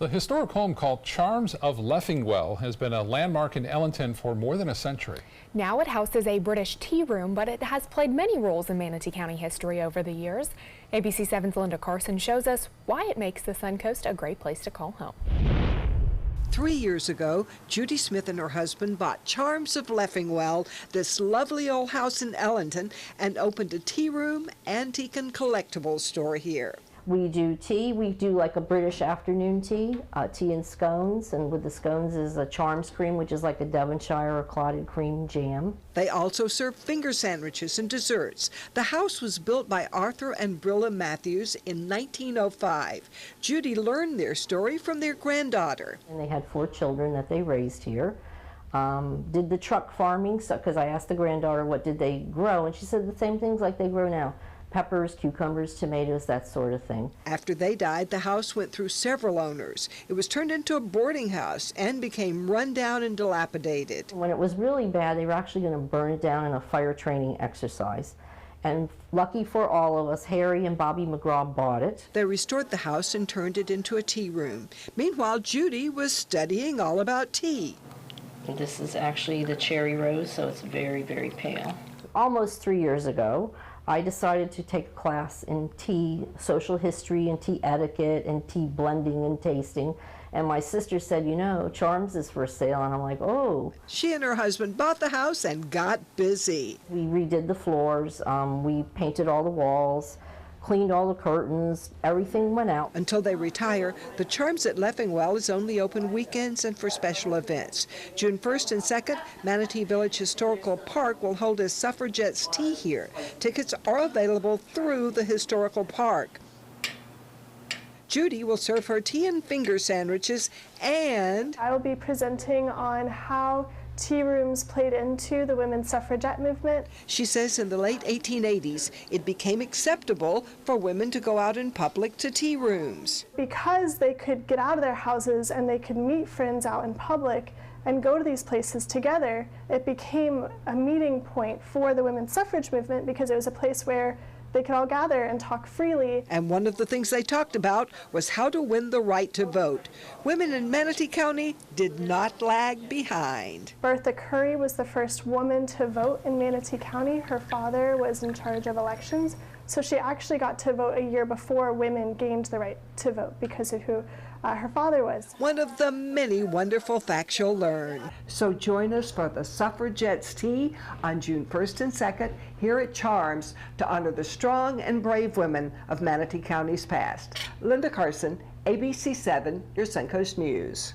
The historic home called Charms of Leffingwell has been a landmark in Ellington for more than a century. Now it houses a British tea room, but it has played many roles in Manatee County history over the years. ABC 7's Linda Carson shows us why it makes the Suncoast a great place to call home. 3 years ago, Judy Smith and her husband bought Charms of Leffingwell, this lovely old house in Ellington, and opened a tea room, antique and collectibles store here. We do tea. We do like a British afternoon tea, tea and scones, and with the scones is a Charms cream, which is like a Devonshire or clotted cream jam. They also serve finger sandwiches and desserts. The house was built by Arthur and Brilla Matthews in 1905. Judy learned their story from their granddaughter. And they had 4 children that they raised here. Did the truck farming, because I asked the granddaughter what did they grow, and she said the same things like they grow now. Peppers, cucumbers, tomatoes, that sort of thing. After they died, the house went through several owners. It was turned into a boarding house and became run down and dilapidated. When it was really bad, they were actually going to burn it down in a fire training exercise. And lucky for all of us, Harry and Bobby McGraw bought it. They restored the house and turned it into a tea room. Meanwhile, Judy was studying all about tea. This is actually the cherry rose, so it's very, very pale. Almost 3 years ago, I decided to take a class in tea, social history and tea etiquette and tea blending and tasting. And my sister said, you know, Charms is for sale. And I'm like, oh. She and her husband bought the house and got busy. We redid the floors, we painted all the walls, cleaned all the curtains, everything went out. Until they retire, the Charms at Leffingwell is only open weekends and for special events. June 1st and 2nd, Manatee Village Historical Park will hold a suffragettes tea here. Tickets are available through the historical park. Judy will serve her tea and finger sandwiches, and I will be presenting on how tea rooms played into the women's suffragette movement. She says in the late 1880s, it became acceptable for women to go out in public to tea rooms. Because they could get out of their houses and they could meet friends out in public and go to these places together, it became a meeting point for the women's suffrage movement because it was a place where they could all gather and talk freely. And one of the things they talked about was how to win the right to vote. Women in Manatee County did not lag behind. Bertha Curry was the first woman to vote in Manatee County. Her father was in charge of elections, so she actually got to vote a year before women gained the right to vote because of who her father was. One of the many wonderful facts you'll learn. So join us for the Suffragettes Tea on June 1st and 2nd here at Charms to honor the strong and brave women of Manatee County's past. Linda Carson, ABC 7, your Suncoast News.